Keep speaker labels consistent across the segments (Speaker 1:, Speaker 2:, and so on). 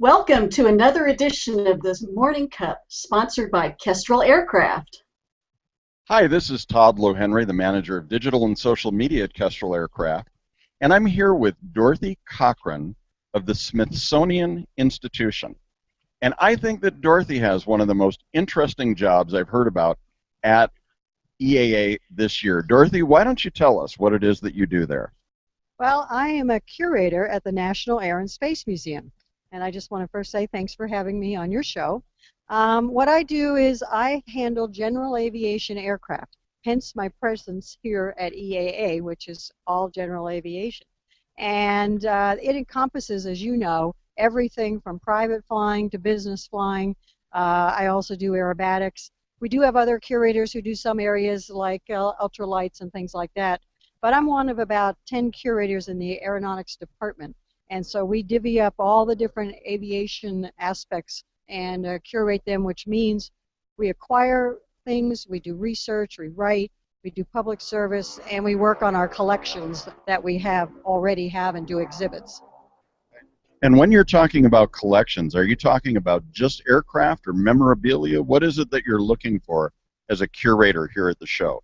Speaker 1: Welcome to another edition of the Morning Cup, sponsored by Kestrel Aircraft.
Speaker 2: Hi, this is Todd Lohenry, the manager of digital and social media at Kestrel Aircraft, and I'm here with Dorothy Cochrane of the Smithsonian Institution. And I think that Dorothy has one of the most interesting jobs I've heard about at EAA this year. Dorothy, why don't you tell us what it is that you do there?
Speaker 3: Well, I am a curator at the National Air and Space Museum, and I just want to first say thanks for having me on your show. What I do is I handle general aviation aircraft, hence my presence here at EAA, which is all general aviation. And it encompasses, as you know, everything from private flying to business flying. I also do aerobatics. We do have other curators who do some areas like ultralights and things like that. But I'm one of about 10 curators in the aeronautics department. And so we divvy up all the different aviation aspects and curate them, which means we acquire things, we do research, we write, we do public service, and we work on our collections that we already have and do exhibits.
Speaker 2: And when you're talking about collections, are you talking about just aircraft or memorabilia? What is it that you're looking for as a curator here at the show?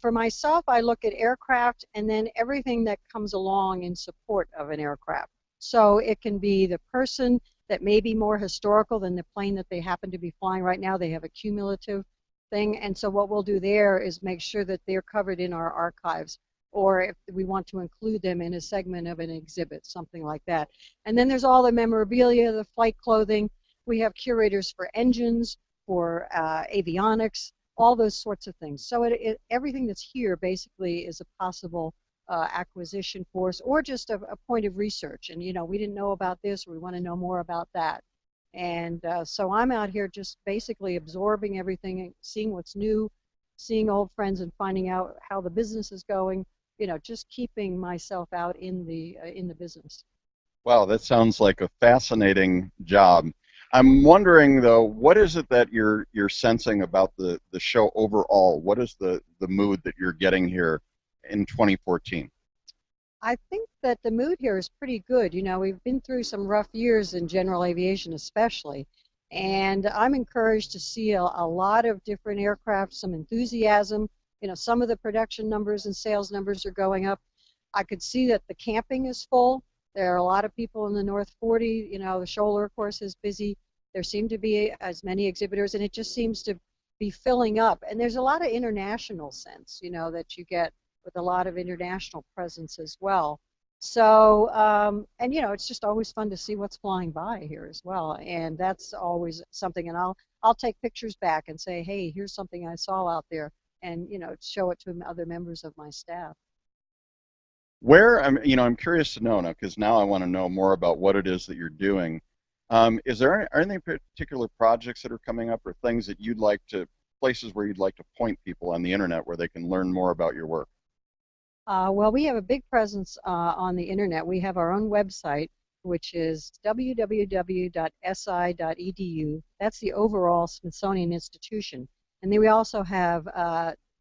Speaker 3: For myself, I look at aircraft and then everything that comes along in support of an aircraft. So it can be the person that may be more historical than the plane that they happen to be flying right now. They have a cumulative thing, and so what we'll do there is make sure that they're covered in our archives, or if we want to include them in a segment of an exhibit, something like that. And then there's all the memorabilia, the flight clothing. We have curators for engines, for avionics, all those sorts of things. So everything that's here basically is a possible acquisition for us, or just a point of research. And, you know, we didn't know about this, or we want to know more about that. And so I'm out here just basically absorbing everything, and seeing what's new, seeing old friends, and finding out how the business is going. You know, just keeping myself out in the business.
Speaker 2: Wow, that sounds like a fascinating job. I'm wondering, though, what is it that you're sensing about the show overall? What is the mood that you're getting here in 2014?
Speaker 3: I think that the mood here is pretty good. You know, we've been through some rough years in general aviation especially, and I'm encouraged to see a lot of different aircraft, some enthusiasm. You know, some of the production numbers and sales numbers are going up. I could see that the camping is full. There are a lot of people in the North 40. You know, the Shoals, of course, is busy. There seem to be as many exhibitors, and it just seems to be filling up. And there's a lot of international sense, you know, that you get with a lot of international presence as well. So, and you know, it's just always fun to see what's flying by here as well. And that's always something. And I'll take pictures back and say, hey, here's something I saw out there, and you know, show it to other members of my staff.
Speaker 2: I'm curious to know now, because now I want to know more about what it is that you're doing. Are there any particular projects that are coming up, or things that places where you'd like to point people on the internet where they can learn more about your work?
Speaker 3: Well, we have a big presence on the internet. We have our own website, which is www.si.edu. That's the overall Smithsonian Institution. And then we also have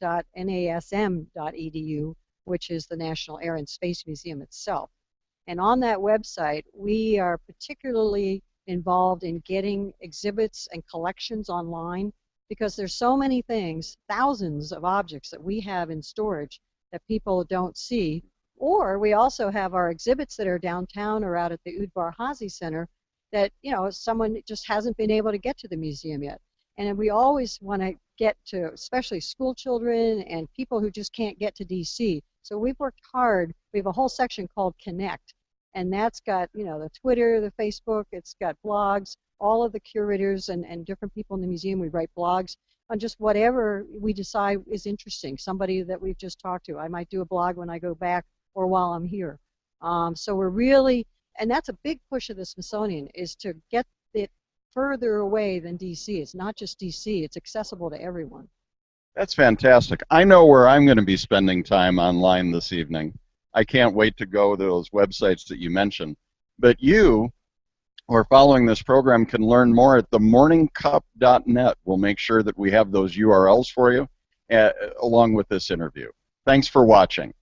Speaker 3: .nasm.edu, which is the National Air and Space Museum itself. And on that website, we are particularly involved in getting exhibits and collections online, because there's so many things, thousands of objects that we have in storage that people don't see. Or we also have our exhibits that are downtown or out at the Udvar Hazy Center that, you know, someone just hasn't been able to get to the museum yet. And we always want to get to, especially school children and people who just can't get to DC. So we've worked hard. We have a whole section called Connect, and that's got, you know, the Twitter, the Facebook, it's got blogs, all of the curators and different people in the museum. We write blogs on just whatever we decide is interesting. Somebody that we've just talked to, I might do a blog when I go back or while I'm here. So we're really, and that's a big push of the Smithsonian, is to get it further away than DC. It's not just DC, it's accessible to everyone.
Speaker 2: That's fantastic. I know where I'm going to be spending time online this evening. I can't wait to go to those websites that you mentioned. But you, who are following this program, can learn more at themorningcup.net. We'll make sure that we have those URLs for you along with this interview. Thanks for watching.